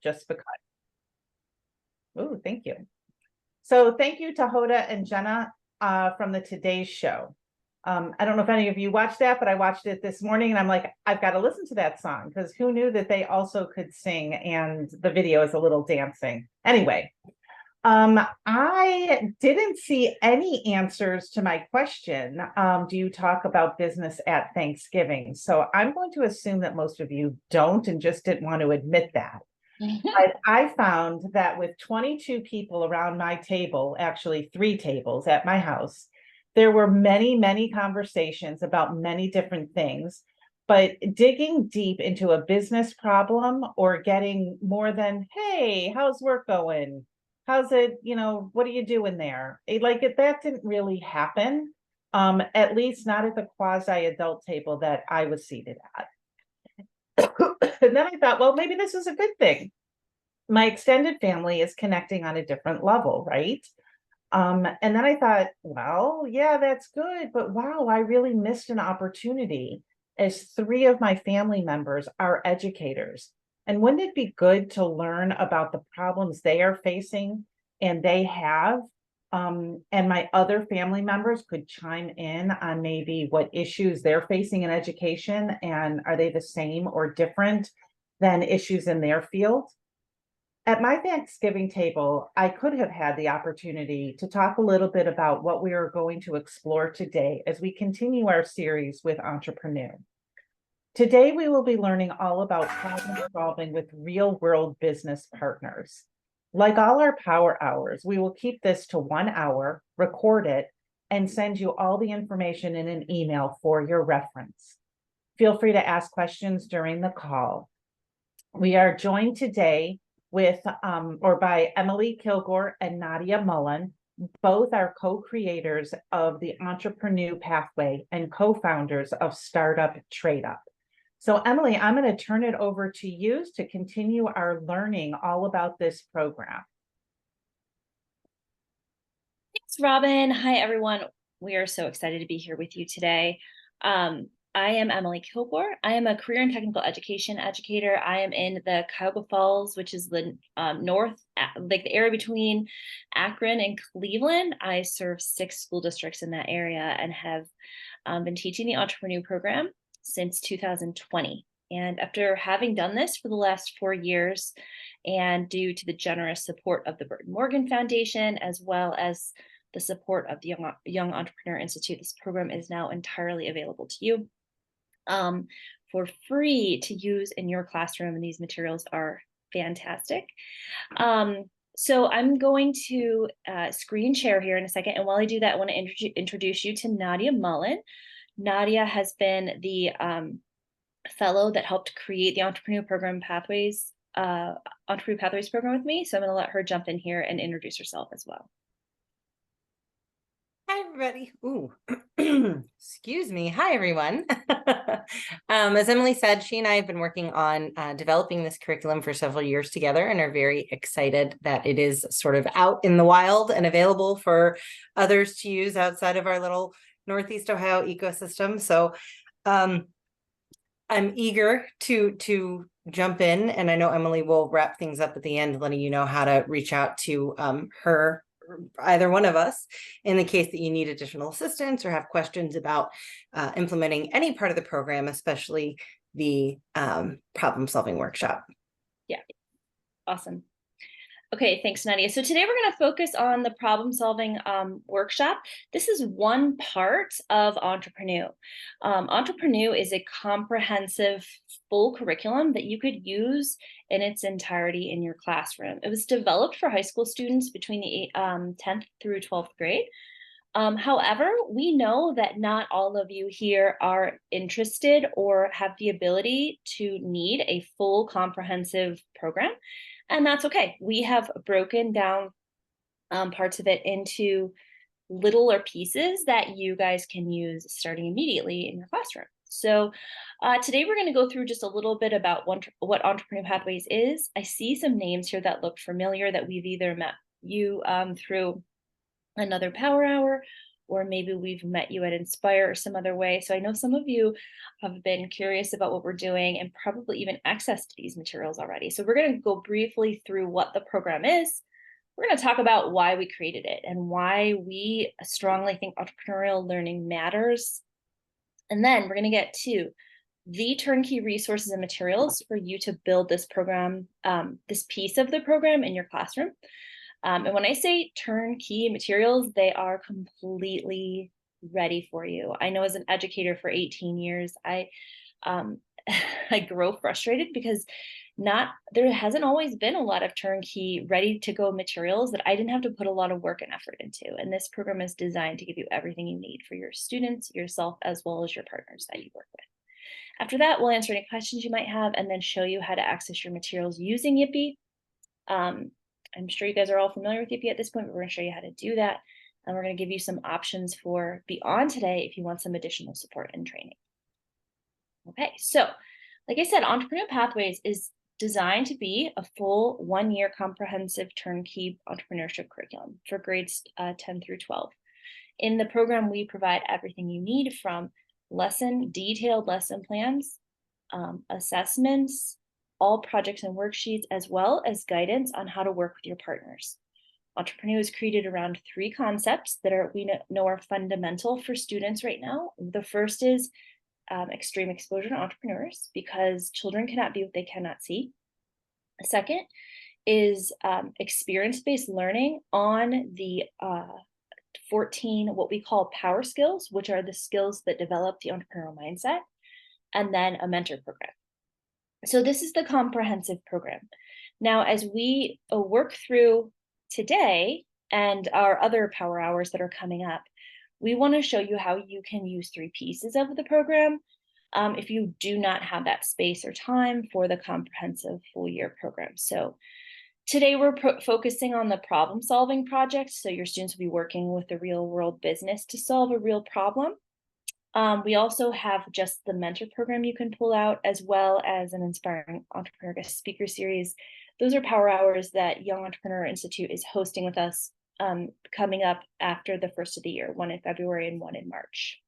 just because. Oh, thank you. So thank you to Hoda and Jenna from the Today Show. I don't know if any of you watched that, but I watched it this morning and I'm like, I've got to listen to that song because who knew that they also could sing, and the video is a little dancing. Anyway, I didn't see any answers to my question. Do you talk about business at Thanksgiving? So I'm going to assume that most of you don't and just didn't want to admit that. But I found that with 22 people around my table, actually 3 tables at my house, there were many, many conversations about many different things. But digging deep into a business problem or getting more than, hey, how's work going? How's it, what are you doing there? That didn't really happen, at least not at the quasi-adult table that I was seated at. And then I thought, well, maybe this is a good thing. My extended family is connecting on a different level, right? And then I thought, well, yeah, that's good, but wow, I really missed an opportunity as 3 of my family members are educators. And wouldn't it be good to learn about the problems they are facing and they have? And my other family members could chime in on maybe what issues they're facing in education, and are they the same or different than issues in their field? At my Thanksgiving table, I could have had the opportunity to talk a little bit about what we are going to explore today as we continue our series with EntrepreNew. Today, we will be learning all about problem solving with real-world business partners. Like all our power hours, we will keep this to 1 hour, record it, and send you all the information in an email for your reference. Feel free to ask questions during the call. We are joined today by Emily Kilgore and Nadia Mullen. Both are co-creators of the EntrepreNew Pathway and co-founders of Startup Trade Up. So Emily, I'm going to turn it over to you to continue our learning all about this program. Thanks, Robin. Hi, everyone. We are so excited to be here with you today. I am Emily Kilgore. I am a career and technical education educator. I am in the Cuyahoga Falls, which is the north, like the area between Akron and Cleveland. I serve 6 school districts in that area and have been teaching the EntrepreNew program since 2020. And after having done this for the last 4 years, and due to the generous support of the Burton Morgan Foundation, as well as the support of the Young Entrepreneur Institute, this program is now entirely available to you for free to use in your classroom, and these materials are fantastic. So I'm going to screen share here in a second, and while I do that, I want to introduce you to Nadia Mullen. Nadia has been the fellow that helped create the EntrepreNew program Pathways, EntrepreNew Pathways program with me, so I'm going to let her jump in here and introduce herself as well. Hi, everybody. Ooh, excuse me. Hi, everyone. As Emily said, she and I have been working on developing this curriculum for several years together and are very excited that it is sort of out in the wild and available for others to use outside of our little Northeast Ohio ecosystem. So I'm eager to jump in, and I know Emily will wrap things up at the end, letting you know how to reach out to her, either one of us, in the case that you need additional assistance or have questions about implementing any part of the program, especially the problem solving workshop. Yeah, awesome. Okay, thanks, Nadia. So today we're going to focus on the problem solving workshop. This is one part of EntrepreNew. EntrepreNew is a comprehensive full curriculum that you could use in its entirety in your classroom. It was developed for high school students between the 10th through 12th grade. However, we know that not all of you here are interested or have the ability to need a full comprehensive program. And that's okay. We have broken down parts of it into littler pieces that you guys can use starting immediately in your classroom. So today we're going to go through just a little bit about what EntrepreNew Pathways is. I see some names here that look familiar that we've either met you through another power hour or maybe we've met you at Inspire or some other way. So I know some of you have been curious about what we're doing and probably even accessed these materials already. So we're going to go briefly through what the program is. We're going to talk about why we created it and why we strongly think entrepreneurial learning matters. And then we're going to get to the turnkey resources and materials for you to build this program, this piece of the program in your classroom. And when I say turnkey materials, they are completely ready for you. I know as an educator for 18 years, I grow frustrated because there hasn't always been a lot of turnkey ready to go materials that I didn't have to put a lot of work and effort into. And this program is designed to give you everything you need for your students, yourself, as well as your partners that you work with. After that, we'll answer any questions you might have and then show you how to access your materials using YEI. I'm sure you guys are all familiar with YEI at this point, but we're going to show you how to do that. And we're going to give you some options for beyond today if you want some additional support and training. Okay, so like I said, Entrepreneurial Pathways is designed to be a full 1-year comprehensive turnkey entrepreneurship curriculum for grades 10 through 12. In the program, we provide everything you need from detailed lesson plans, assessments, all projects and worksheets, as well as guidance on how to work with your partners. EntrepreNew is created around 3 concepts that we know are fundamental for students right now. The first is extreme exposure to entrepreneurs, because children cannot be what they cannot see. The second is experience-based learning on the 14 what we call power skills, which are the skills that develop the entrepreneurial mindset, and then a mentor program. So this is the comprehensive program. Now, as we work through today and our other power hours that are coming up, we want to show you how you can use 3 pieces of the program if you do not have that space or time for the comprehensive full-year program. So today we're focusing on the problem-solving project. So your students will be working with the real-world business to solve a real problem. We also have just the mentor program you can pull out, as well as an inspiring entrepreneur guest speaker series. Those are power hours that Young Entrepreneur Institute is hosting with us coming up after the first of the year, one in February and one in March.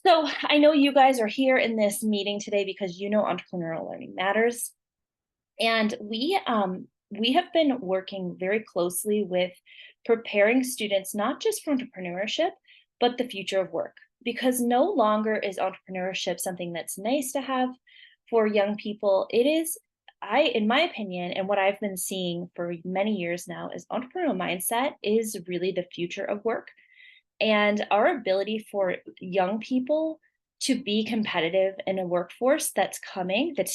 So I know you guys are here in this meeting today because you know entrepreneurial learning matters. And we have been working very closely with preparing students, not just for entrepreneurship, but the future of work, because no longer is entrepreneurship something that's nice to have for young people. It is, in my opinion, and what I've been seeing for many years now, is entrepreneurial mindset is really the future of work. And our ability for young people to be competitive in a workforce that's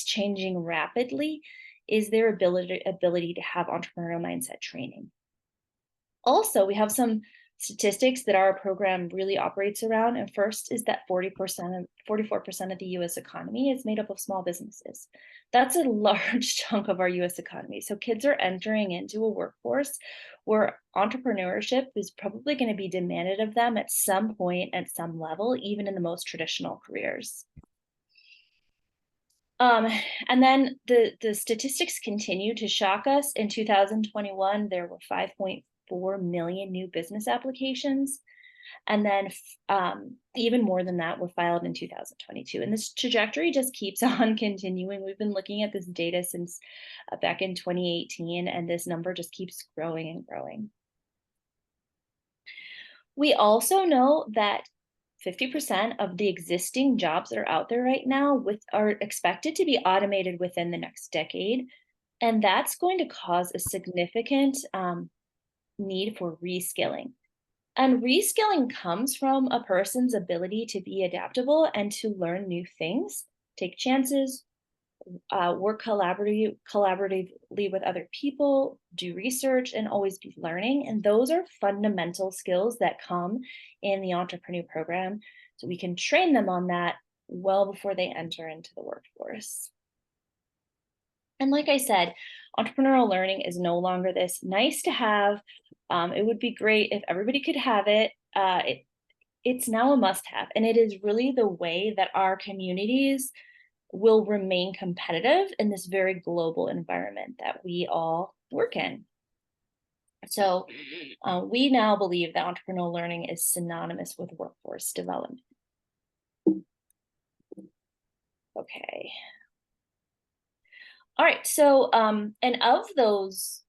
changing rapidly, is their ability to have entrepreneurial mindset training. Also, we have some statistics that our program really operates around. And first is that 44% of the US economy is made up of small businesses. That's a large chunk of our US economy. So kids are entering into a workforce where entrepreneurship is probably going to be demanded of them at some point, at some level, even in the most traditional careers. And then the statistics continue to shock us. In 2021, there were 5.4 million new business applications. And then even more than that were filed in 2022. And this trajectory just keeps on continuing. We've been looking at this data since back in 2018, and this number just keeps growing and growing. We also know that 50% of the existing jobs that are out there right now are expected to be automated within the next decade. And that's going to cause a significant need for reskilling. And reskilling comes from a person's ability to be adaptable and to learn new things, take chances, work collaboratively with other people, do research, and always be learning. And those are fundamental skills that come in the EntrepreNew program. So we can train them on that well before they enter into the workforce. And like I said, entrepreneurial learning is no longer this nice to have. It would be great if everybody could have it. It's now a must-have, and it is really the way that our communities will remain competitive in this very global environment that we all work in. So we now believe that entrepreneurial learning is synonymous with workforce development. Okay. All right, so and of those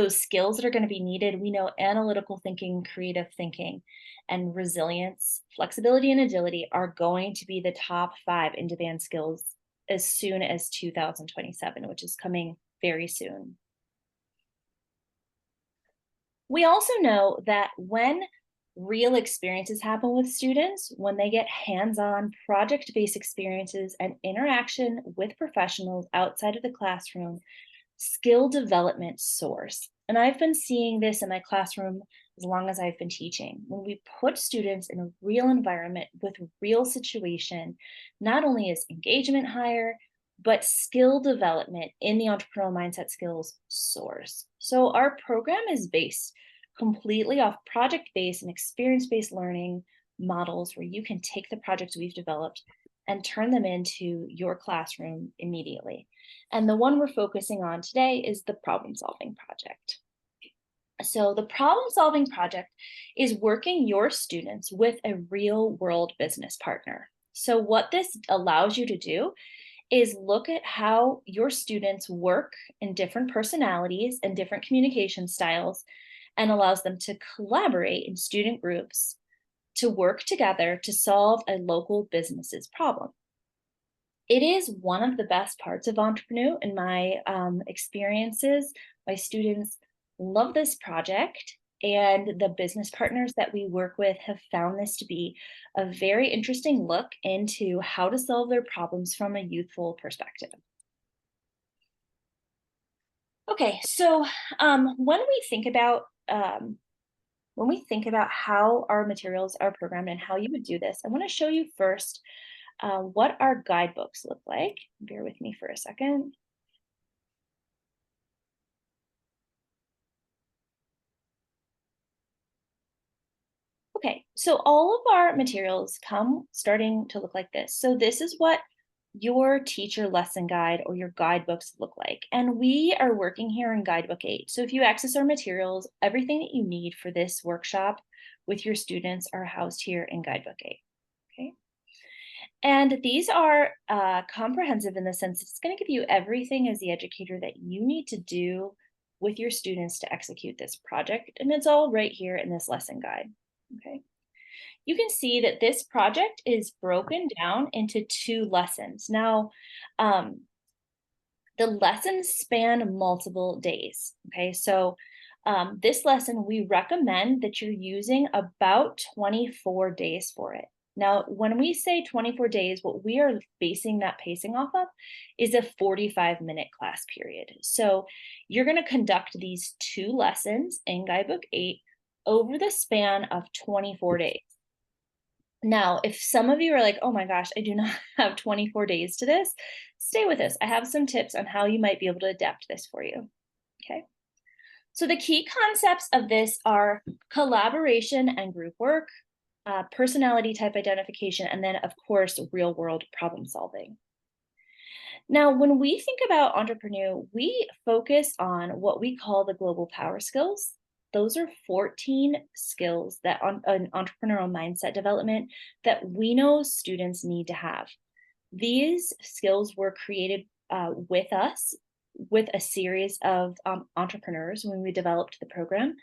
skills that are going to be needed, we know analytical thinking, creative thinking, and resilience, flexibility, and agility are going to be the top 5 in-demand skills as soon as 2027, which is coming very soon. We also know that when real experiences happen with students, when they get hands-on project-based experiences and interaction with professionals outside of the classroom, skill development soars. And I've been seeing this in my classroom as long as I've been teaching. When we put students in a real environment with real situation, not only is engagement higher, but skill development in the entrepreneurial mindset skills soars. So our program is based completely off project-based and experience-based learning models where you can take the projects we've developed and turn them into your classroom immediately. And the one we're focusing on today is the problem solving project. So the problem solving project is working your students with a real world business partner. So what this allows you to do is look at how your students work in different personalities and different communication styles, and allows them to collaborate in student groups to work together to solve a local business's problem. It is one of the best parts of EntrepreNew in my experiences. My students love this project, and the business partners that we work with have found this to be a very interesting look into how to solve their problems from a youthful perspective. Okay, so when we think about how our materials are programmed and how you would do this, I want to show you first what our guidebooks look like. Bear with me for a second. Okay, so all of our materials come starting to look like this. So this is what your teacher lesson guide or your guidebooks look like. And we are working here in Guidebook 8. So if you access our materials, everything that you need for this workshop with your students are housed here in Guidebook 8. Okay. And these are comprehensive in the sense it's going to give you everything as the educator that you need to do with your students to execute this project. And it's all right here in this lesson guide. Okay. You can see that this project is broken down into 2 lessons. Now, the lessons span multiple days. Okay, so this lesson, we recommend that you're using about 24 days for it. Now, when we say 24 days, what we are basing that pacing off of is a 45-minute class period. So you're going to conduct these 2 lessons in Guidebook 8 over the span of 24 days. Now, if some of you are like, oh my gosh, I do not have 24 days to this, stay with us. I have some tips on how you might be able to adapt this for you. Okay. So the key concepts of this are collaboration and group work, personality type identification, and then of course, real world problem solving. Now, when we think about EntrepreNew, we focus on what we call the global power skills. Those are 14 skills that on an entrepreneurial mindset development that we know students need to have. These skills were created with us, with a series of entrepreneurs when we developed the program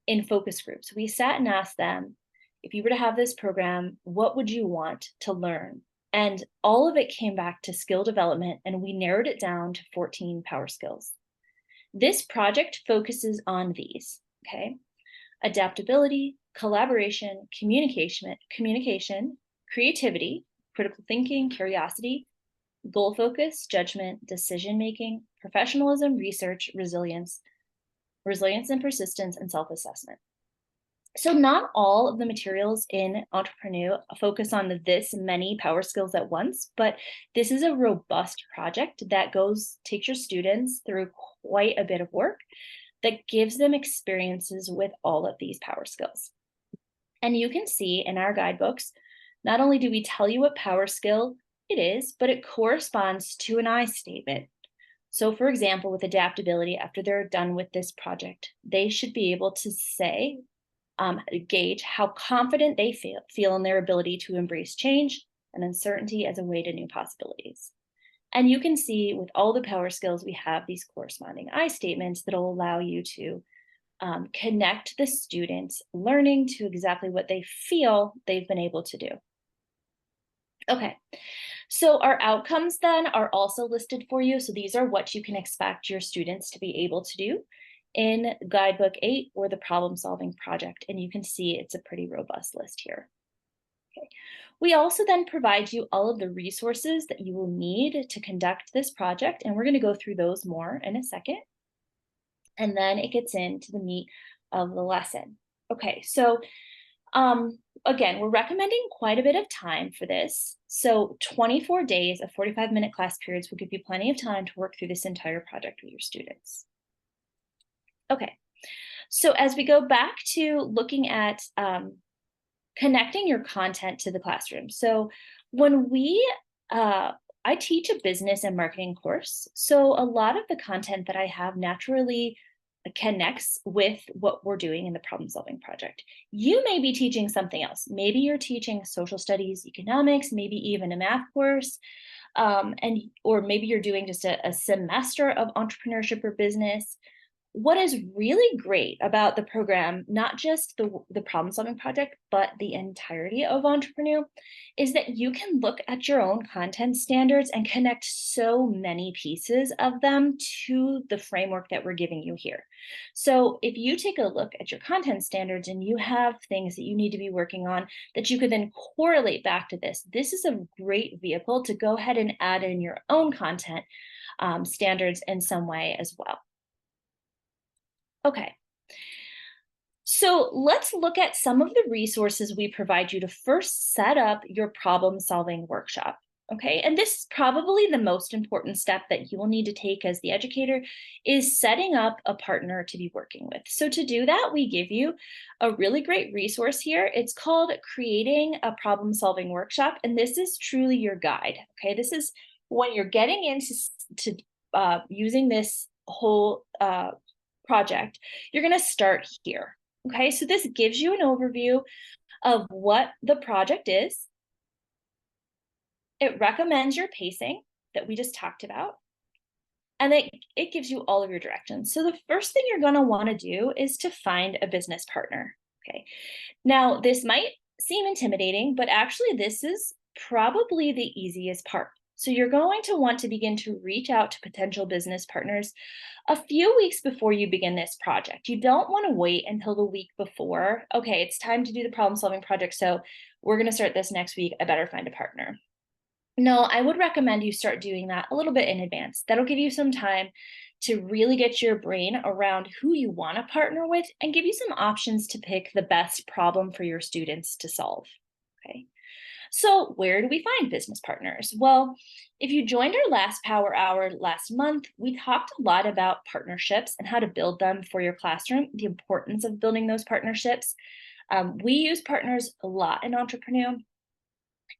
in focus groups. We sat and asked them, if you were to have this program, what would you want to learn? And all of it came back to skill development, and we narrowed it down to 14 power skills. This project focuses on these, okay? Adaptability, collaboration, communication, creativity, critical thinking, curiosity, goal focus, judgment, decision-making, professionalism, research, resilience and persistence, and self-assessment. So not all of the materials in EntrepreNew focus on this many power skills at once, but this is a robust project that takes your students through quite a bit of work that gives them experiences with all of these power skills. And you can see in our guidebooks, not only do we tell you what power skill it is, but it corresponds to an I statement. So for example, with adaptability, after they're done with this project, they should be able to say, gauge how confident they feel in their ability to embrace change and uncertainty as a way to new possibilities. And you can see with all the power skills, we have these corresponding I statements that will allow you to connect the students' learning to exactly what they feel they've been able to do. Okay, so our outcomes then are also listed for you. So these are what you can expect your students to be able to do in Guidebook 8 or the problem solving project. And you can see it's a pretty robust list here. Okay. We also then provide you all of the resources that you will need to conduct this project. And we're going to go through those more in a second. And then it gets into the meat of the lesson. Okay, so again, we're recommending quite a bit of time for this. So 24 days of 45-minute class periods will give you plenty of time to work through this entire project with your students. Okay, so as we go back to looking at connecting your content to the classroom. So when I teach a business and marketing course. So a lot of the content that I have naturally connects with what we're doing in the problem solving project. You may be teaching something else. Maybe you're teaching social studies, economics, maybe even a math course. Or maybe you're doing just a semester of entrepreneurship or business. What is really great about the program, not just the problem solving project, but the entirety of EntrepreNew, is that you can look at your own content standards and connect so many pieces of them to the framework that we're giving you here. So if you take a look at your content standards and you have things that you need to be working on that you could then correlate back to this is a great vehicle to go ahead and add in your own content standards in some way as well. Okay, so let's look at some of the resources we provide you to first set up your problem solving workshop. Okay, and this is probably the most important step that you will need to take as the educator is setting up a partner to be working with. So to do that, we give you a really great resource here. It's called Creating a Problem Solving Workshop, and this is truly your guide. Okay, this is when you're getting into using this whole project, you're going to start here. Okay, so this gives you an overview of what the project is. It recommends your pacing that we just talked about. And it gives you all of your directions. So the first thing you're going to want to do is to find a business partner. Okay, now this might seem intimidating, but actually this is probably the easiest part. So you're going to want to begin to reach out to potential business partners a few weeks before you begin this project. You don't want to wait until the week before. Okay, it's time to do the problem solving project. So we're going to start this next week. I better find a partner. No, I would recommend you start doing that a little bit in advance. That'll give you some time to really get your brain around who you want to partner with and give you some options to pick the best problem for your students to solve. Okay. So where do we find business partners? Well, if you joined our last Power Hour last month, we talked a lot about partnerships and how to build them for your classroom, the importance of building those partnerships. We use partners a lot in EntrepreNew,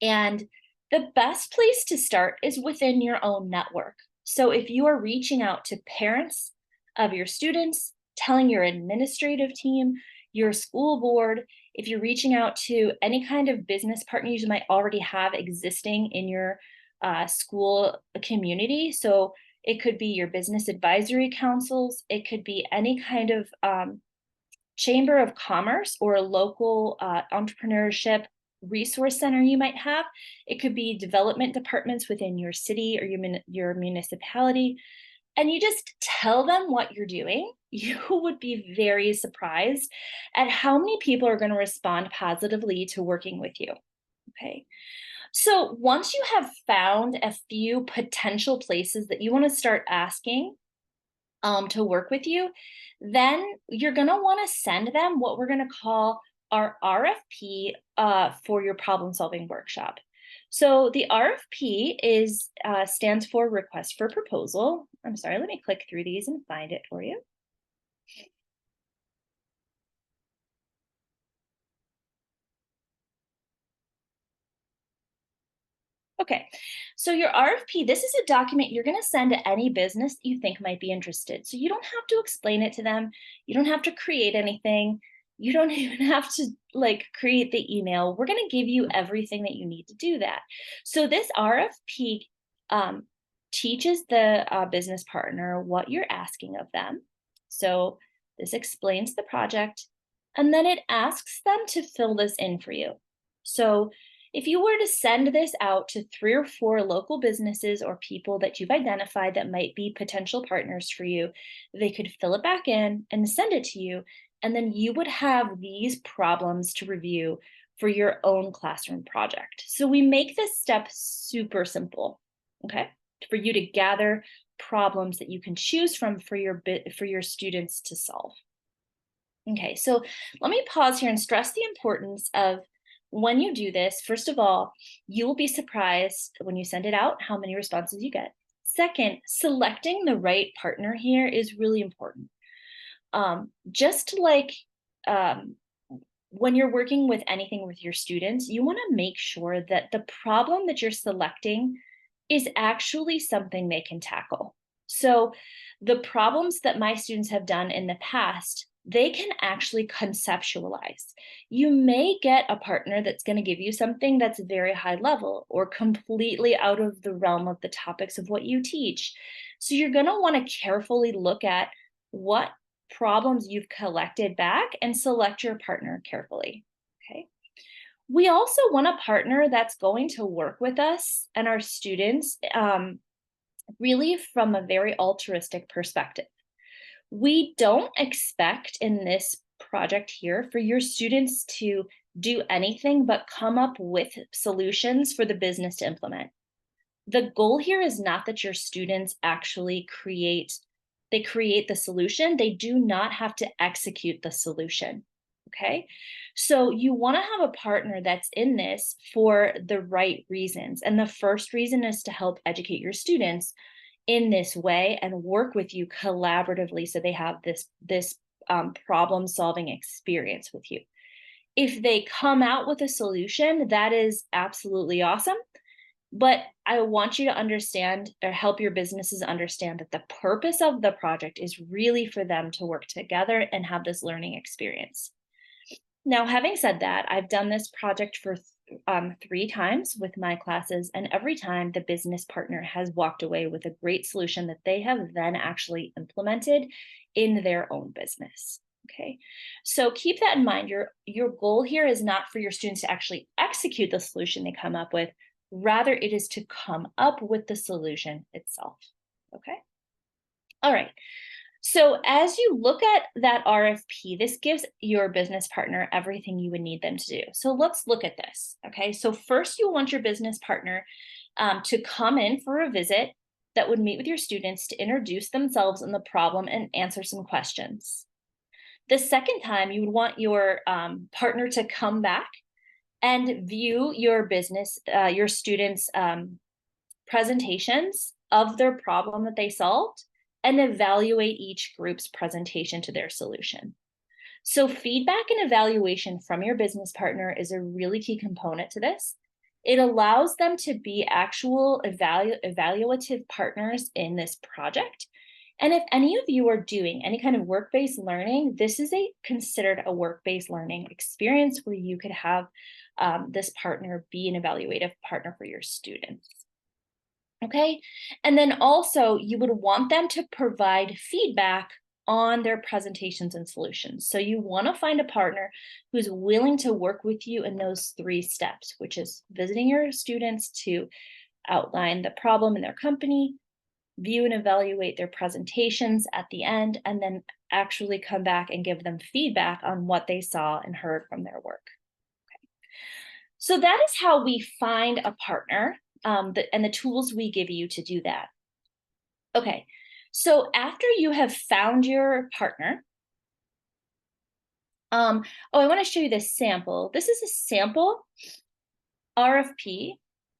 and the best place to start is within your own network. So if you are reaching out to parents of your students, telling your administrative team, your school board, if you're reaching out to any kind of business partners you might already have existing in your school community. So it could be your business advisory councils, it could be any kind of chamber of commerce or a local entrepreneurship resource center you might have. It could be development departments within your city or your municipality. And you just tell them what you're doing. You would be very surprised at how many people are going to respond positively to working with you. Okay. So once you have found a few potential places that you want to start asking to work with you, then you're going to want to send them what we're going to call our RFP for your problem solving workshop. So the RFP stands for Request for Proposal. I'm sorry, let me click through these and find it for you. Okay, so your RFP, this is a document you're going to send to any business that you think might be interested. So you don't have to explain it to them. You don't have to create anything. You don't even have to like create the email. We're going to give you everything that you need to do that. So this RFP teaches the business partner what you're asking of them. So this explains the project, and then it asks them to fill this in for you. So if you were to send this out to 3 or 4 local businesses or people that you've identified that might be potential partners for you, they could fill it back in and send it to you. And then you would have these problems to review for your own classroom project. So we make this step super simple, okay? For you to gather problems that you can choose from for your students to solve. Okay, so let me pause here and stress the importance of when you do this. First of all, you will be surprised when you send it out how many responses you get. Second, selecting the right partner here is really important. Just like when you're working with anything with your students, you want to make sure that the problem that you're selecting is actually something they can tackle. So the problems that my students have done in the past, they can actually conceptualize. You may get a partner that's going to give you something that's very high level or completely out of the realm of the topics of what you teach. So you're going to want to carefully look at what problems you've collected back and select your partner carefully. Okay. We also want a partner that's going to work with us and our students really from a very altruistic perspective. We don't expect in this project here for your students to do anything but come up with solutions for the business to implement. The goal here is not that your students actually create the solution. They do not have to execute the solution. Okay. So you want to have a partner that's in this for the right reasons. And the first reason is to help educate your students in this way and work with you collaboratively so they have this problem solving experience with you. If they come out with a solution, that is absolutely awesome. But I want you to understand or help your businesses understand that the purpose of the project is really for them to work together and have this learning experience. Now, having said that, I've done this project for 3 times with my classes, and every time the business partner has walked away with a great solution that they have then actually implemented in their own business. Okay, so keep that in mind. Your goal here is not for your students to actually execute the solution they come up with. Rather, it is to come up with the solution itself. Okay. All right. So as you look at that RFP, this gives your business partner everything you would need them to do. So let's look at this. Okay. So first you want your business partner to come in for a visit that would meet with your students to introduce themselves and the problem and answer some questions. The second time you would want your partner to come back and view your business, your students' presentations of their problem that they solved and evaluate each group's presentation to their solution. So feedback and evaluation from your business partner is a really key component to this. It allows them to be actual evaluative partners in this project. And if any of you are doing any kind of work-based learning, this is considered a work-based learning experience where you could have this partner be an evaluative partner for your students. Okay, and then also you would want them to provide feedback on their presentations and solutions. So you want to find a partner who's willing to work with you in those 3 steps, which is visiting your students to outline the problem in their company, view and evaluate their presentations at the end, and then actually come back and give them feedback on what they saw and heard from their work. Okay. So that is how we find a partner. And the tools we give you to do that. Okay, so after you have found your partner, I want to show you this sample. This is a sample RFP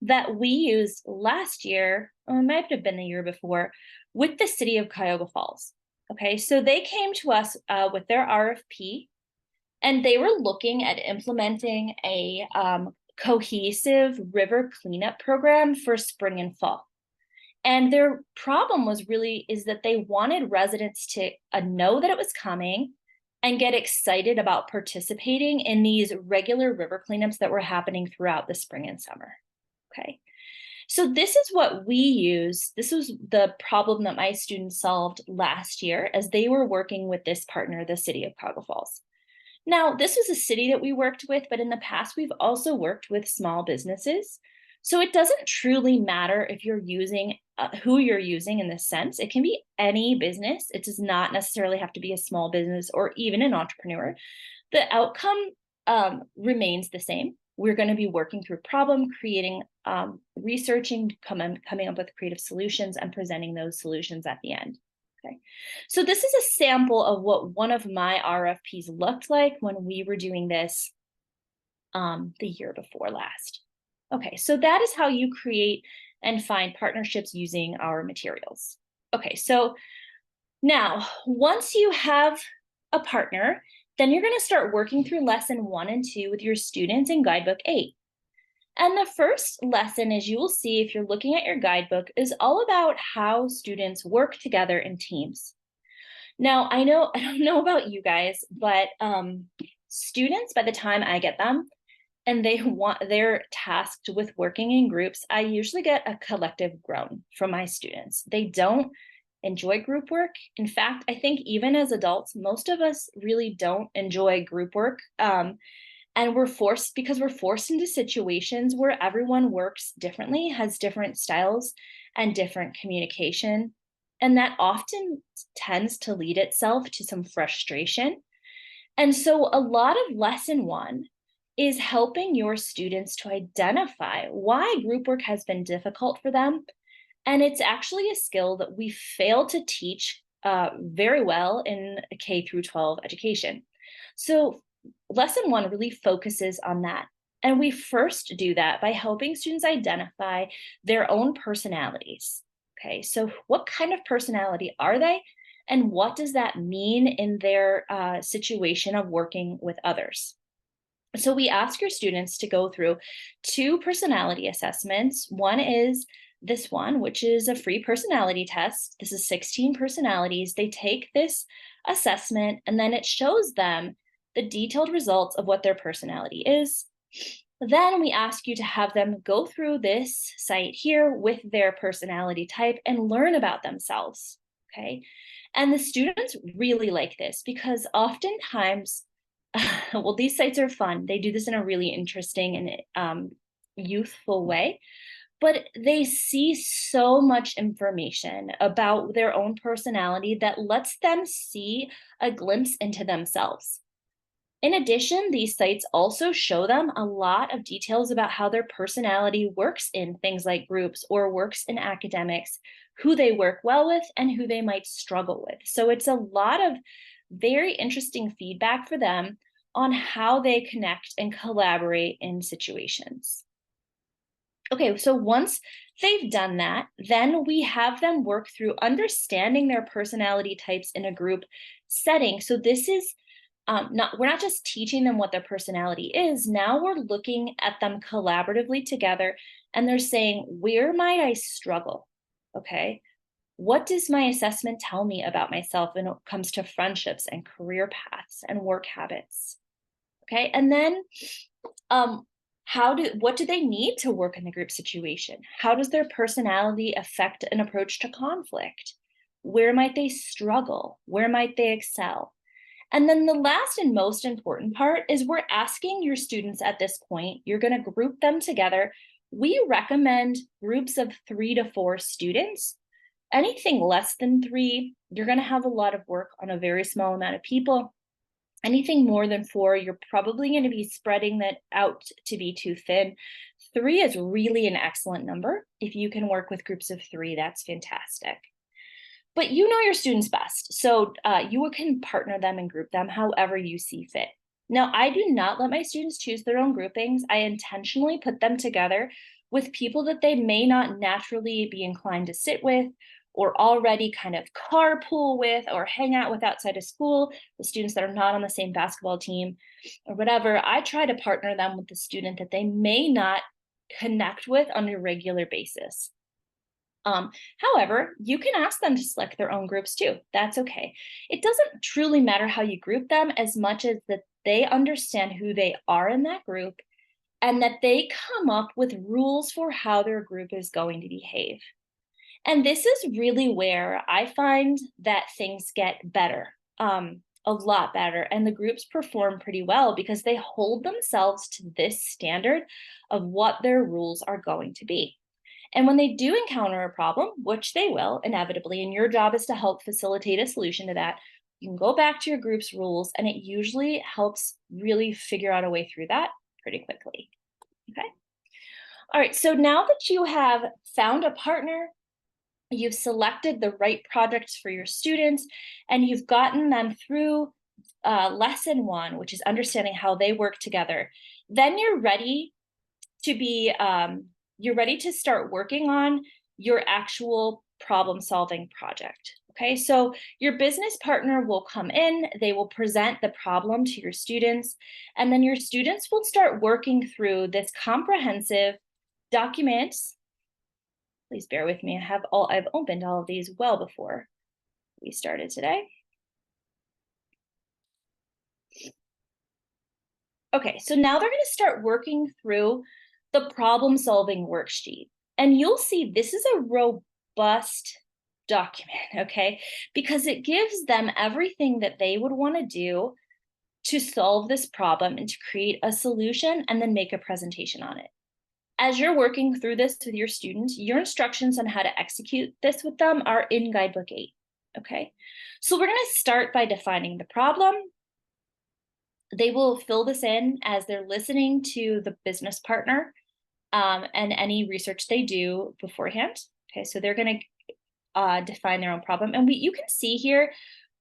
that we used last year, or it might have been the year before, with the city of Cuyahoga Falls. Okay, so they came to us with their RFP, and they were looking at implementing a cohesive river cleanup program for spring and fall. And their problem is that they wanted residents to know that it was coming and get excited about participating in these regular river cleanups that were happening throughout the spring and summer. Okay. So this is what we use. This was the problem that my students solved last year as they were working with this partner, the city of Cuyahoga Falls. Now, this was a city that we worked with, but in the past, we've also worked with small businesses. So it doesn't truly matter if you're using who you're using in this sense. It can be any business. It does not necessarily have to be a small business or even an entrepreneur. The outcome remains the same. We're going to be working through problem, creating, researching, coming up with creative solutions and presenting those solutions at the end. Okay, so this is a sample of what one of my RFPs looked like when we were doing this the year before last. Okay, so that is how you create and find partnerships using our materials. Okay, so now once you have a partner, then you're going to start working through lesson 1 and 2 with your students in guidebook 8. And the first lesson, as you will see if you're looking at your guidebook, is all about how students work together in teams. Now, I don't know about you guys, but students, by the time I get them and they're tasked with working in groups, I usually get a collective groan from my students. They don't enjoy group work. In fact, I think even as adults, most of us really don't enjoy group work. And we're forced into situations where everyone works differently, has different styles and different communication. And that often tends to lead itself to some frustration. And so a lot of lesson 1 is helping your students to identify why group work has been difficult for them. And it's actually a skill that we fail to teach very well in K through 12 education. So lesson 1 really focuses on that. And we first do that by helping students identify their own personalities. Okay, so what kind of personality are they? And what does that mean in their situation of working with others? So we ask your students to go through 2 personality assessments. One is this one, which is a free personality test. This is 16 personalities. They take this assessment and then it shows them the detailed results of what their personality is. Then we ask you to have them go through this site here with their personality type and learn about themselves, okay? And the students really like this because oftentimes, well, these sites are fun. They do this in a really interesting and youthful way, but they see so much information about their own personality that lets them see a glimpse into themselves. In addition, these sites also show them a lot of details about how their personality works in things like groups or works in academics, who they work well with and who they might struggle with. So it's a lot of very interesting feedback for them on how they connect and collaborate in situations. Okay, so once they've done that, then we have them work through understanding their personality types in a group setting. So this is we're not just teaching them what their personality is. Now we're looking at them collaboratively together and they're saying, where might I struggle? Okay. What does my assessment tell me about myself when it comes to friendships and career paths and work habits? Okay. And then what do they need to work in the group situation? How does their personality affect an approach to conflict? Where might they struggle? Where might they excel? And then the last and most important part is we're asking your students at this point, you're going to group them together. We recommend groups of 3 to 4 students. Anything less than 3, you're going to have a lot of work on a very small amount of people. Anything more than 4, you're probably going to be spreading that out to be too thin. 3 is really an excellent number. If you can work with groups of 3, that's fantastic. But you know your students best, so you can partner them and group them however you see fit. Now, I do not let my students choose their own groupings. I intentionally put them together with people that they may not naturally be inclined to sit with, or already kind of carpool with or hang out with outside of school, the students that are not on the same basketball team or whatever, I try to partner them with the student that they may not connect with on a regular basis. However, you can ask them to select their own groups too. That's okay. It doesn't truly matter how you group them as much as that they understand who they are in that group and that they come up with rules for how their group is going to behave. And this is really where I find that things get better, a lot better, and the groups perform pretty well because they hold themselves to this standard of what their rules are going to be. And when they do encounter a problem, which they will inevitably, and your job is to help facilitate a solution to that, you can go back to your group's rules, and it usually helps really figure out a way through that pretty quickly. Okay. All right. So now that you have found a partner, you've selected the right projects for your students, and you've gotten them through lesson 1, which is understanding how they work together, then you're ready to be you're ready to start working on your actual problem-solving project. Okay, so your business partner will come in, they will present the problem to your students, and then your students will start working through this comprehensive document. Please bear with me. I've opened all of these well before we started today. Okay, so now they're going to start working through the problem-solving worksheet. And you'll see this is a robust document, okay? Because it gives them everything that they would want to do to solve this problem and to create a solution and then make a presentation on it. As you're working through this with your students, your instructions on how to execute this with them are in Guidebook 8, okay? So we're going to start by defining the problem. They will fill this in as they're listening to the business partner and any research they do beforehand. Okay, so they're going to define their own problem. And you can see here,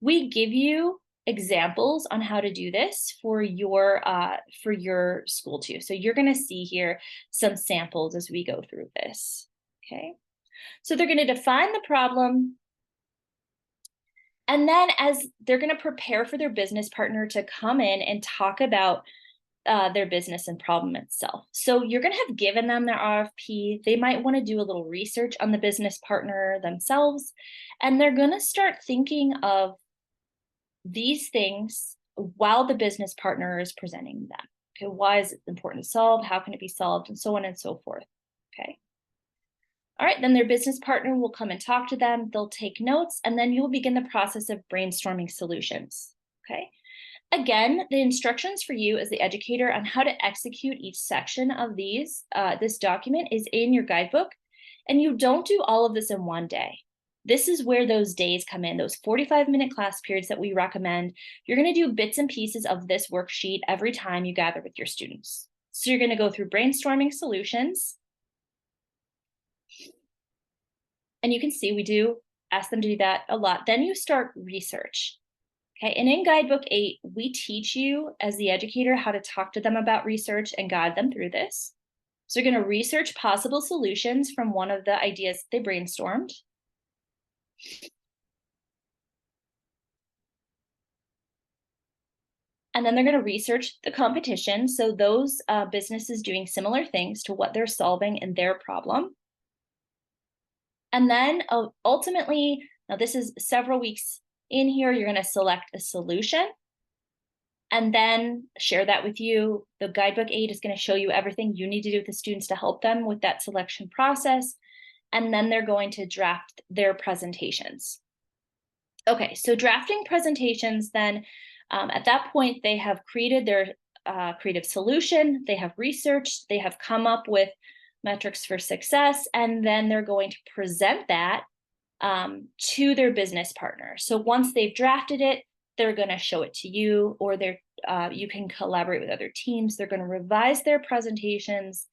we give you examples on how to do this for your school too. So you're going to see here some samples as we go through this. Okay, so they're going to define the problem. And then as they're going to prepare for their business partner to come in and talk about their business and problem itself. So you're going to have given them their RFP. They might want to do a little research on the business partner themselves. And they're going to start thinking of these things while the business partner is presenting them. Okay, why is it important to solve? How can it be solved? And so on and so forth. Okay. All right, then their business partner will come and talk to them. They'll take notes, and then you'll begin the process of brainstorming solutions. Okay. Again, the instructions for you as the educator on how to execute each section of this document is in your guidebook, and you don't do all of this in one day. This is where those days come in, those 45-minute class periods that we recommend. You're going to do bits and pieces of this worksheet every time you gather with your students. So you're going to go through brainstorming solutions. And you can see we do ask them to do that a lot. Then you start research. Okay, and in Guidebook 8, we teach you as the educator how to talk to them about research and guide them through this. So you're going to research possible solutions from one of the ideas they brainstormed. And then they're going to research the competition. So those businesses doing similar things to what they're solving in their problem. And then ultimately, now this is several weeks in here, you're going to select a solution and then share that with you. The Guidebook 8 is going to show you everything you need to do with the students to help them with that selection process. And then they're going to draft their presentations. Okay, so drafting presentations, then at that point, they have created their creative solution, they have researched, they have come up with metrics for success, and then they're going to present that to their business partner. So once they've drafted it, they're going to show it to you, or you can collaborate with other teams. They're going to revise their presentations,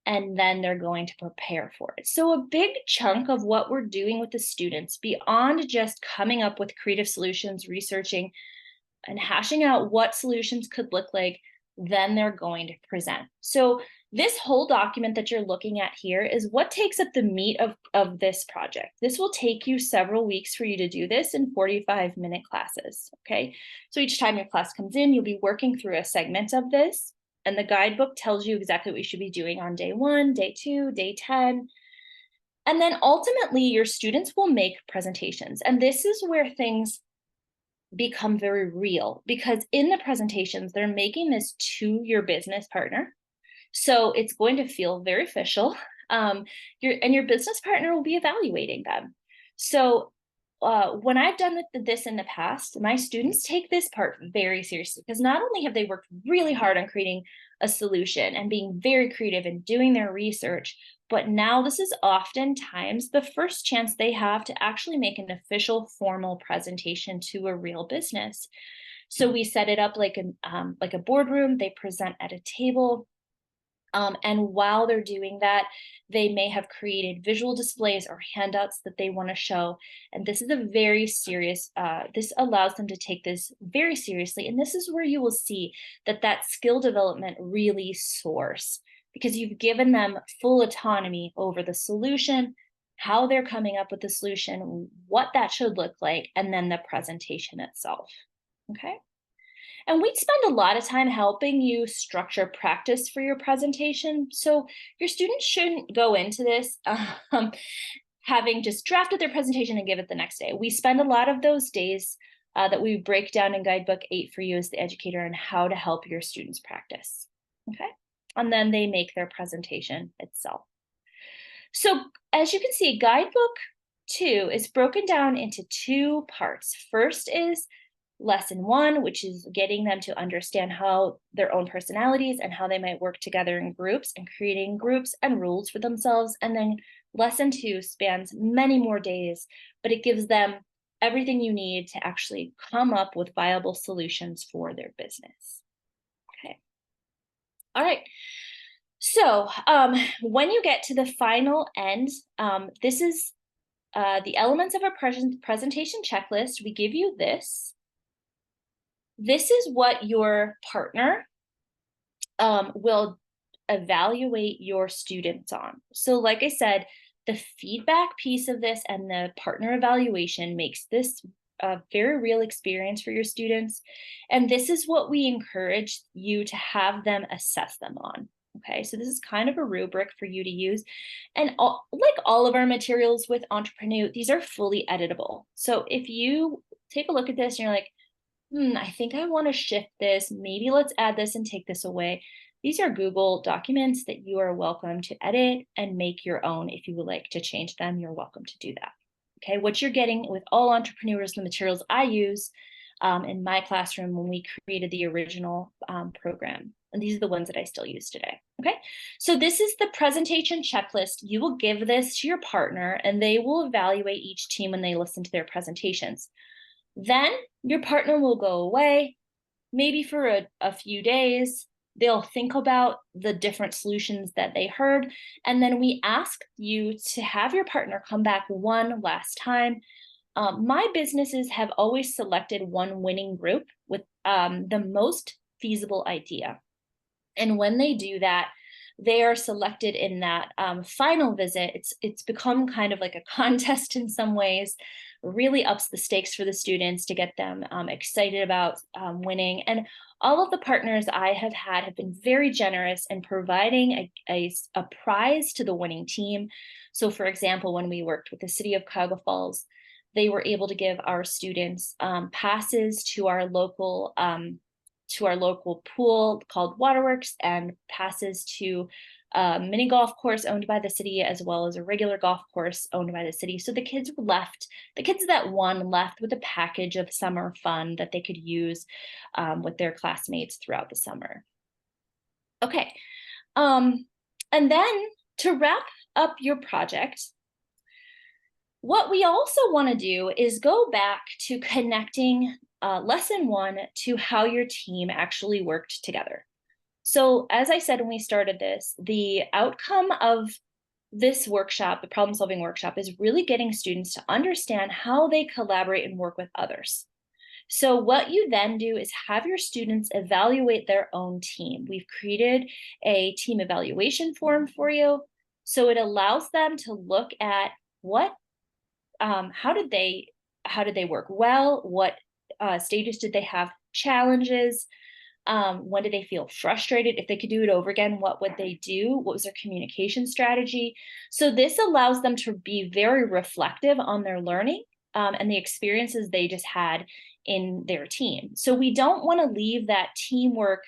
and then they're going to prepare for it. So a big chunk of what we're doing with the students, beyond just coming up with creative solutions, researching, and hashing out what solutions could look like, then they're going to present. So This whole document that you're looking at here is what takes up the meat of this project. This will take you several weeks for you to do this in 45-minute classes, okay? So each time your class comes in, you'll be working through a segment of this, and the guidebook tells you exactly what you should be doing on day 1, day 2, day 10. And then ultimately, your students will make presentations. And this is where things become very real, because in the presentations, they're making this to your business partner. So it's going to feel very official. Your business partner will be evaluating them. So when I've done this in the past, my students take this part very seriously, because not only have they worked really hard on creating a solution and being very creative and doing their research, but now this is oftentimes the first chance they have to actually make an official formal presentation to a real business. So we set it up like a boardroom. They present at a table. And while they're doing that, they may have created visual displays or handouts that they want to show. And this is a very serious, this allows them to take this very seriously. And this is where you will see that skill development really soars, because you've given them full autonomy over the solution, how they're coming up with the solution, what that should look like, and then the presentation itself, okay? And we spend a lot of time helping you structure practice for your presentation. So your students shouldn't go into this having just drafted their presentation and give it the next day. We spend a lot of those days that we break down in Guidebook 8 for you as the educator on how to help your students practice, okay? And then they make their presentation itself. So as you can see, Guidebook 2 is broken down into 2 parts. First is Lesson 1, which is getting them to understand how their own personalities and how they might work together in groups and creating groups and rules for themselves. And then Lesson 2 spans many more days, but it gives them everything you need to actually come up with viable solutions for their business. Okay. All right. So when you get to the final end, this is the elements of a presentation checklist. We give you this. This is what your partner will evaluate your students on. So like I said, the feedback piece of this and the partner evaluation makes this a very real experience for your students. And this is what we encourage you to have them assess them on. Okay, so this is kind of a rubric for you to use. And like all of our materials with EntrepreNew, these are fully editable. So if you take a look at this and you're like, I think I want to shift this, maybe let's add this and take this away. These are Google documents that you are welcome to edit and make your own. If you would like to change them, you're welcome to do that. Okay, what you're getting with all entrepreneurs, the materials I use in my classroom when we created the original program. And these are the ones that I still use today. Okay, so this is the presentation checklist. You will give this to your partner and they will evaluate each team when they listen to their presentations. Then your partner will go away, maybe for a few days. They'll think about the different solutions that they heard. And then we ask you to have your partner come back one last time. My businesses have always selected one winning group with the most feasible idea. And when they do that, they are selected in that final visit. It's become kind of like a contest in some ways, really ups the stakes for the students to get them excited about winning. And all of the partners I have had have been very generous in providing a prize to the winning team. So for example, when we worked with the city of Cuyahoga Falls, they were able to give our students passes to our local pool called Waterworks and passes to a mini golf course owned by the city, as well as a regular golf course owned by the city. So the kids that won left with a package of summer fun that they could use with their classmates throughout the summer. Okay, and then to wrap up your project, what we also want to do is go back to connecting lesson 1 to how your team actually worked together. So as I said when we started this, the outcome of this workshop, the problem solving workshop, is really getting students to understand how they collaborate and work with others. So what you then do is have your students evaluate their own team. We've created a team evaluation form for you. So it allows them to look at how did they work well? What stages did they have challenges? When did they feel frustrated? If they could do it over again, what would they do? What was their communication strategy? So this allows them to be very reflective on their learning and the experiences they just had in their team. So we don't want to leave that teamwork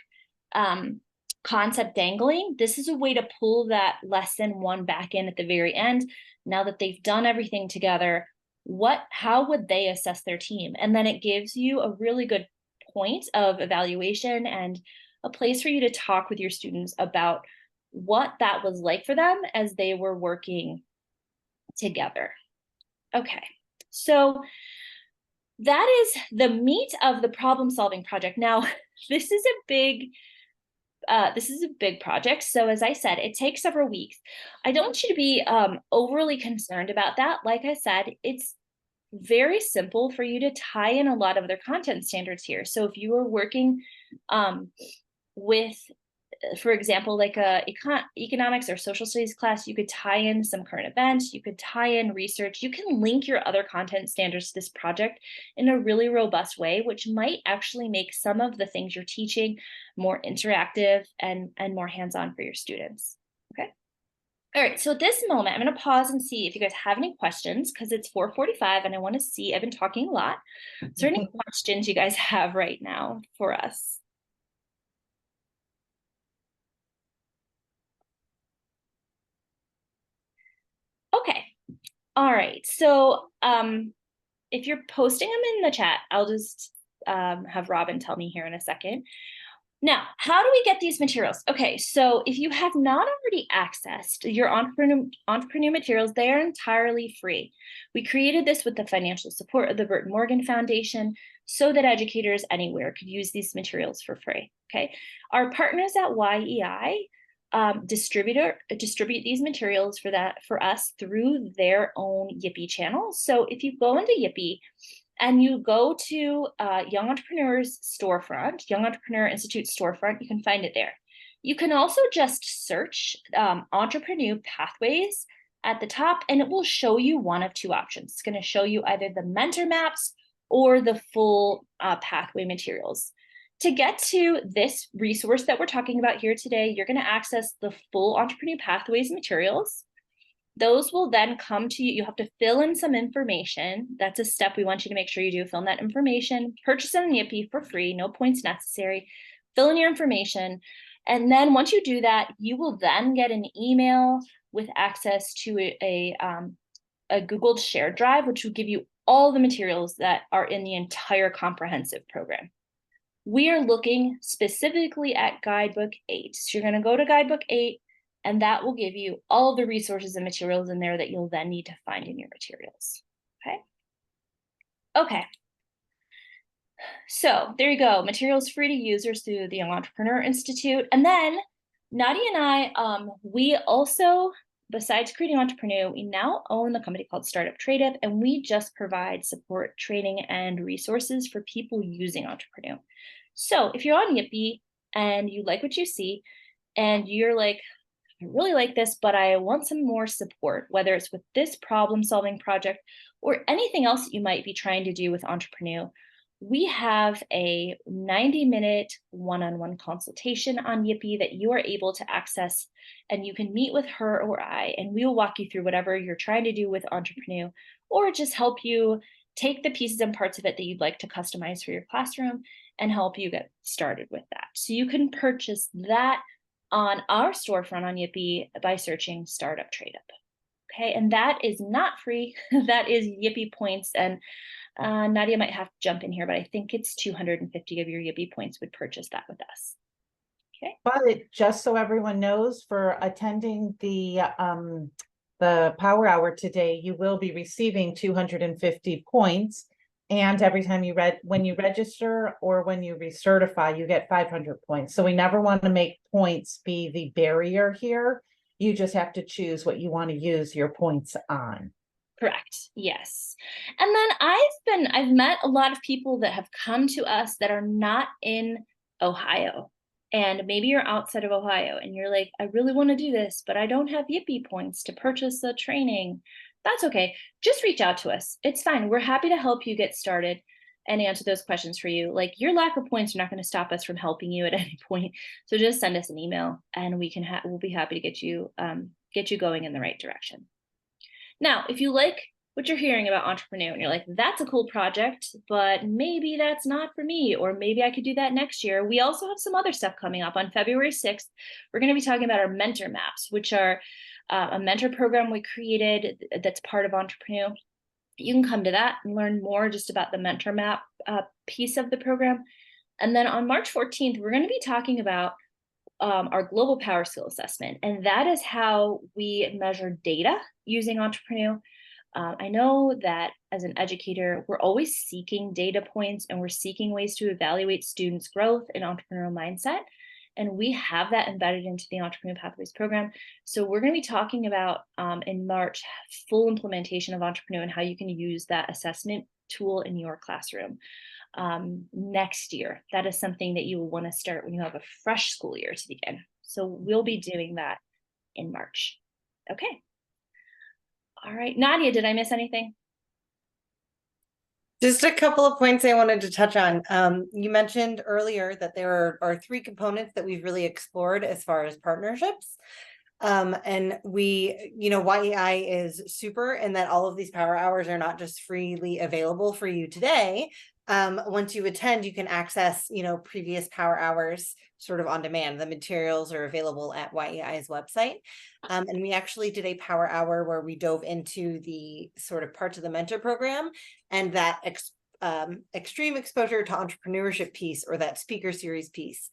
concept dangling. This is a way to pull that lesson one back in at the very end. Now that they've done everything together, how would they assess their team? And then it gives you a really good point of evaluation and a place for you to talk with your students about what that was like for them as they were working together. Okay, so that is the meat of the problem-solving project. Now, this is a big project. So as I said, it takes several weeks. I don't want you to be overly concerned about that. Like I said, it's very simple for you to tie in a lot of other content standards here. So if you are working with, for example, like a economics or social studies class, you could tie in some current events, you could tie in research, you can link your other content standards to this project in a really robust way, which might actually make some of the things you're teaching more interactive and more hands-on for your students. Okay. All right, so at this moment, I'm going to pause and see if you guys have any questions because it's 4:45 and I want to see, I've been talking a lot. Is there any questions you guys have right now for us? Okay, all right, so if you're posting them in the chat, I'll just have Robin tell me here in a second. Now, how do we get these materials? Okay, so if you have not already accessed your Entrepreneurial materials, they are entirely free. We created this with the financial support of the Burton Morgan Foundation so that educators anywhere could use these materials for free, okay? Our partners at YEI distribute these materials for us through their own YIPI channel. So if you go into YIPI, and you go to Young Entrepreneurs storefront, Young Entrepreneur Institute storefront, you can find it there. You can also just search EntrepreNew pathways at the top, and it will show you one of two options. It's going to show you either the mentor maps or the full pathway materials. To get to this resource that we're talking about here today, you're going to access the full EntrepreNew pathways materials. Those will then come to you. You have to fill in some information. That's a step we want you to make sure you do. Fill in that information, purchase an YIPI for free, no points necessary. Fill in your information. And then once you do that, you will then get an email with access to a Google Shared Drive, which will give you all the materials that are in the entire comprehensive program. We are looking specifically at Guidebook 8. So you're going to go to Guidebook 8, and that will give you all the resources and materials in there that you'll then need to find in your materials, okay? Okay. So there you go, materials free to users through the Young Entrepreneur Institute. And then Nadia and I, we also, besides creating EntrepreNew, we now own the company called Startup TradeUp, and we just provide support, training, and resources for people using EntrepreNew. So if you're on YIPI and you like what you see, and you're like, I really like this, but I want some more support, whether it's with this problem-solving project or anything else that you might be trying to do with EntrepreNew, we have a 90-minute one-on-one consultation on YIPI that you are able to access, and you can meet with her or I, and we will walk you through whatever you're trying to do with EntrepreNew, or just help you take the pieces and parts of it that you'd like to customize for your classroom and help you get started with that. So you can purchase that on our storefront on YIPI by searching Startup TradeUp. Okay, and that is not free. That is YIPI points, and Nadia might have to jump in here, but I think it's 250 of your YIPI points would purchase that with us. Okay. But just so everyone knows, for attending the Power Hour today, you will be receiving 250 points. And every time when you register or when you recertify, you get 500 points. So we never want to make points be the barrier here. You just have to choose what you want to use your points on. Correct. Yes. And then I've met a lot of people that have come to us that are not in Ohio. And maybe you're outside of Ohio and you're like, I really want to do this, but I don't have Yippee points to purchase the training. That's okay. Just reach out to us. It's fine. We're happy to help you get started and answer those questions for you. Like, your lack of points are not going to stop us from helping you at any point. So just send us an email and we'll be happy to get you going in the right direction. Now, if you like what you're hearing about EntrepreNew and you're like, that's a cool project, but maybe that's not for me, or maybe I could do that next year, we also have some other stuff coming up. On February 6th, we're going to be talking about our mentor maps, which are a mentor program we created that's part of EntrepreNew. You can come to that and learn more just about the mentor map piece of the program. And then on March 14th, we're going to be talking about our global power skill assessment. And that is how we measure data using EntrepreNew. I know that as an educator, we're always seeking data points and we're seeking ways to evaluate students' growth and entrepreneurial mindset. And we have that embedded into the Entrepreneurial Pathways program. So we're going to be talking about in March, full implementation of EntrepreNew and how you can use that assessment tool in your classroom. Next year, that is something that you will want to start when you have a fresh school year to begin. So we'll be doing that in March. Okay. All right, Nadia, did I miss anything? Just a couple of points I wanted to touch on. You mentioned earlier that there are 3 components that we've really explored as far as partnerships. And we, YEI is super, and that all of these power hours are not just freely available for you today. Once you attend, you can access, previous power hours sort of on demand. The materials are available at YEI's website. And we actually did a power hour where we dove into the sort of parts of the mentor program and that extreme exposure to entrepreneurship piece, or that speaker series piece.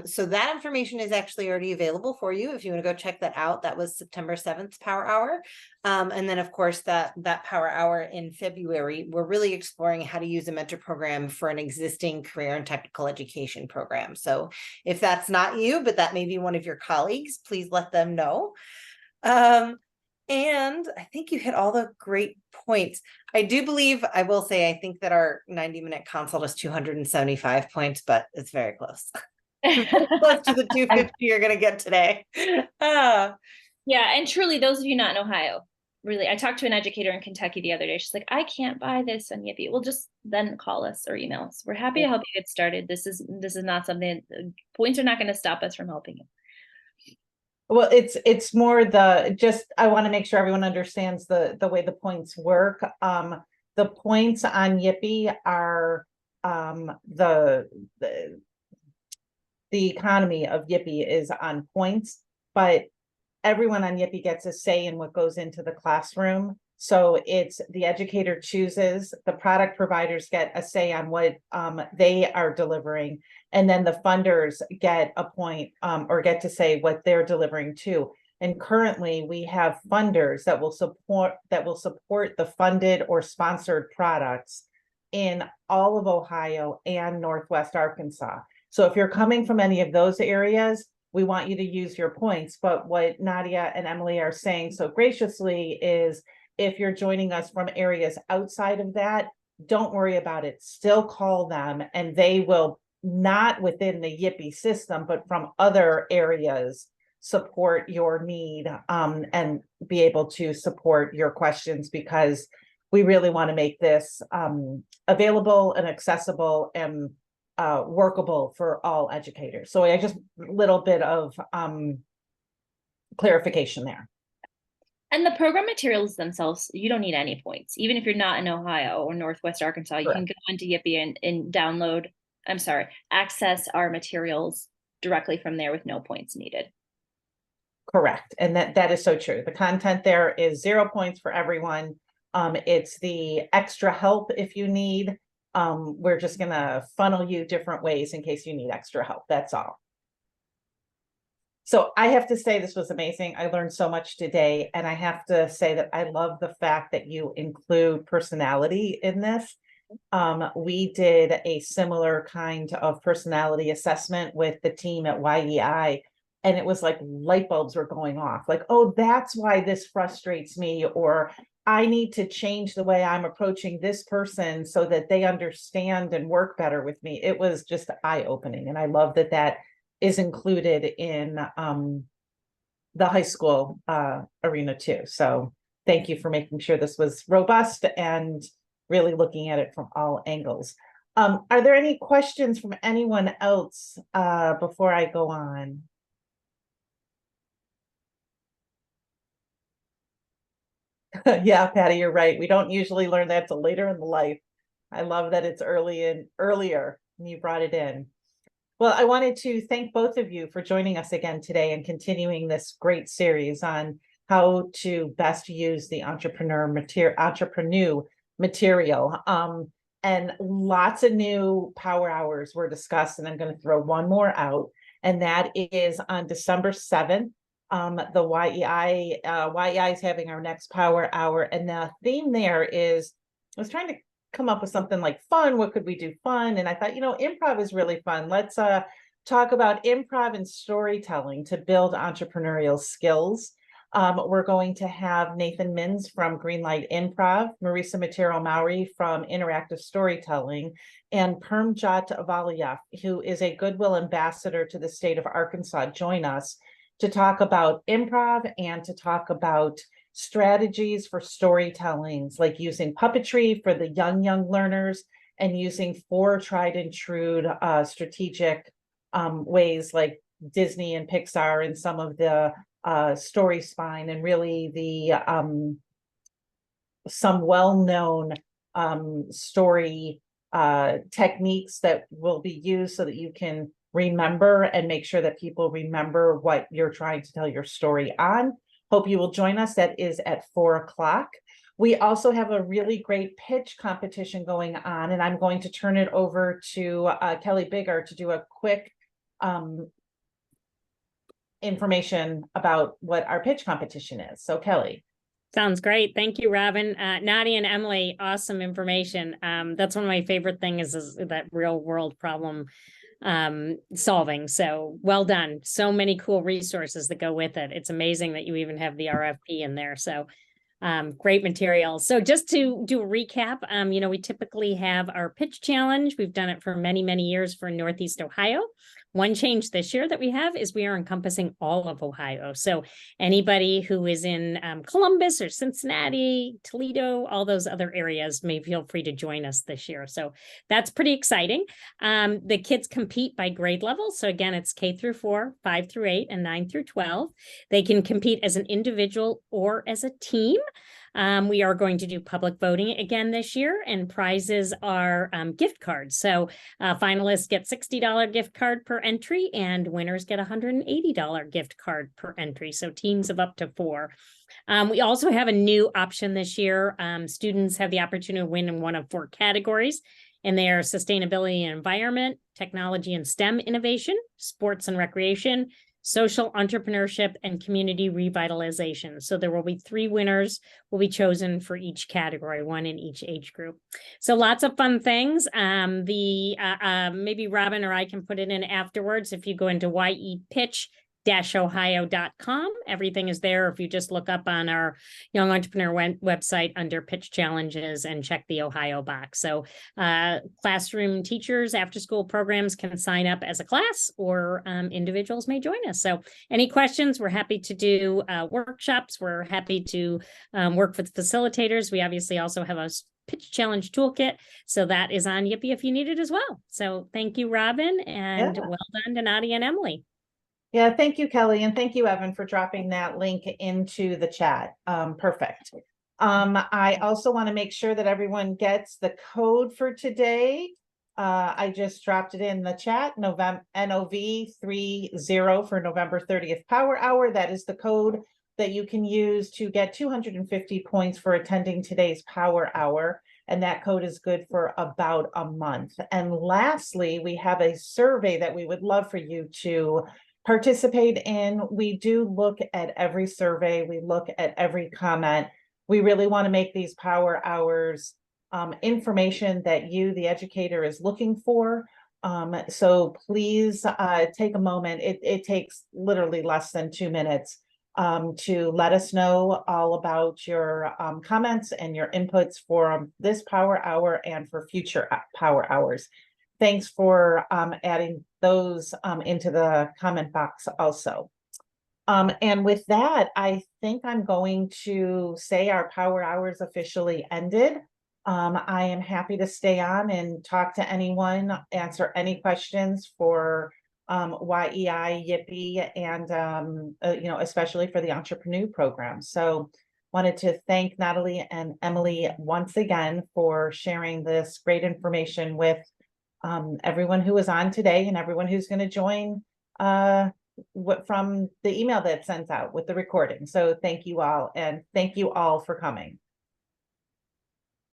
So that information is actually already available for you if you want to go check that out. That was September 7th power hour. And then of course that power hour in February, we're really exploring how to use a mentor program for an existing career and technical education program. So if that's not you, but that may be one of your colleagues, please let them know. And I think you hit all the great points. I do believe, I will say, I think that our 90-minute consult is 275 points, but it's very close. Close to the 250 you're going to get today. Yeah, and truly, those of you not in Ohio, really, I talked to an educator in Kentucky the other day. She's like, I can't buy this on Yippee. Well, just then call us or email us. We're happy to help you get started. This is not something, points are not going to stop us from helping you. Well, it's more I want to make sure everyone understands the way the points work. The points on Yippee are the economy of Yippee is on points, but everyone on Yippee gets a say in what goes into the classroom. So it's the educator chooses, the product providers get a say on what they are delivering, and then the funders get a point or get to say what they're delivering too. And currently we have funders that will support the funded or sponsored products in all of Ohio and Northwest Arkansas. So if you're coming from any of those areas, we want you to use your points. But what Nadia and Emily are saying so graciously is, if you're joining us from areas outside of that, don't worry about it. Still call them, and they will, not within the Yippee system, but from other areas, support your need and be able to support your questions, because we really want to make this available and accessible and workable for all educators. So I just a little bit of clarification there. And the program materials themselves, you don't need any points. Even if you're not in Ohio or Northwest Arkansas, you can go into Yippee and access our materials directly from there with no points needed. Correct. And that is so true. The content there is 0 points for everyone. It's the extra help if you need. We're just going to funnel you different ways in case you need extra help. That's all. So I have to say this was amazing. I learned so much today, and I have to say that I love the fact that you include personality in this. We did a similar kind of personality assessment with the team at YEI, and it was like light bulbs were going off. Like, oh, that's why this frustrates me, or I need to change the way I'm approaching this person so that they understand and work better with me. It was just eye-opening. And I love that that is included in the high school arena too. So thank you for making sure this was robust and really looking at it from all angles. Are there any questions from anyone else before I go on? Yeah, Patty, you're right. We don't usually learn that till later in the life. I love that it's earlier, and you brought it in. Well, I wanted to thank both of you for joining us again today and continuing this great series on how to best use the EntrepreNew material. And lots of new power hours were discussed, and I'm going to throw one more out, and that is on December 7th. The YEI is having our next power hour, and the theme there is, I was trying to come up with something like fun. What could we do fun? And I thought, improv is really fun. Let's talk about improv and storytelling to build entrepreneurial skills. We're going to have Nathan Mins from Greenlight Improv, Marisa Matero-Maury from Interactive Storytelling, and Permjot Avaliyev, who is a Goodwill ambassador to the state of Arkansas, join us to talk about improv and to talk about strategies for storytellings, like using puppetry for the young learners and using 4 tried and true strategic ways like Disney and Pixar and some of the story spine, and really the some well-known story techniques that will be used so that you can remember and make sure that people remember what you're trying to tell your story on. Hope you will join us. That is at 4:00. We also have a really great pitch competition going on, and I'm going to turn it over to Kelly Bigger to do a quick information about what our pitch competition is. So Kelly. Sounds great. Thank you, Robin. Nadia and Emily, awesome information. That's one of my favorite things is that real world problem solving. So well done. So many cool resources that go with it. It's amazing that you even have the RFP in there. So great material. So just to do a recap, we typically have our pitch challenge. We've done it for many, many years for Northeast Ohio. One change this year that we have is we are encompassing all of Ohio. So anybody who is in Columbus or Cincinnati, Toledo, all those other areas may feel free to join us this year. So that's pretty exciting. The kids compete by grade level. So again, it's K through 4, 5 through 8, and 9 through 12. They can compete as an individual or as a team. We are going to do public voting again this year, and prizes are gift cards. So finalists get $60 gift card per entry, and winners get $180 gift card per entry. So teams of up to 4. We also have a new option this year. Students have the opportunity to win in one of 4 categories, and they are sustainability and environment, technology and STEM innovation, sports and recreation, social entrepreneurship, and community revitalization. So there will be 3 winners will be chosen for each category, 1 in each age group. So lots of fun things. Maybe Robin or I can put it in afterwards. If you go into yepitch-ohio.com, everything is there. If you just look up on our Young Entrepreneur website under pitch challenges and check the Ohio box. So classroom teachers, after school programs can sign up as a class, or individuals may join us. So any questions, we're happy to do workshops. We're happy to work with facilitators. We obviously also have a pitch challenge toolkit. So that is on Yippee if you need it as well. So thank you, Robin, and well done to Nadia and Emily. Yeah, thank you, Kelly. And thank you, Evan, for dropping that link into the chat. Perfect. I also want to make sure that everyone gets the code for today. I just dropped it in the chat, NOV30 for November 30th Power Hour. That is the code that you can use to get 250 points for attending today's Power Hour. And that code is good for about a month. And lastly, we have a survey that we would love for you to participate in. We do look at every survey. We look at every comment. We really want to make these power hours information that you, the educator, is looking for. So please take a moment. It takes literally less than 2 minutes to let us know all about your comments and your inputs for this Power Hour and for future Power Hours. Thanks for adding those into the comment box also. And with that, I think I'm going to say our Power Hours officially ended. I am happy to stay on and talk to anyone, answer any questions for YEI, YIPI, and especially for the EntrepreNew program. So wanted to thank Natalie and Emily once again for sharing this great information with everyone who was on today and everyone who's going to join from the email that sent out with the recording. So thank you all, and thank you all for coming.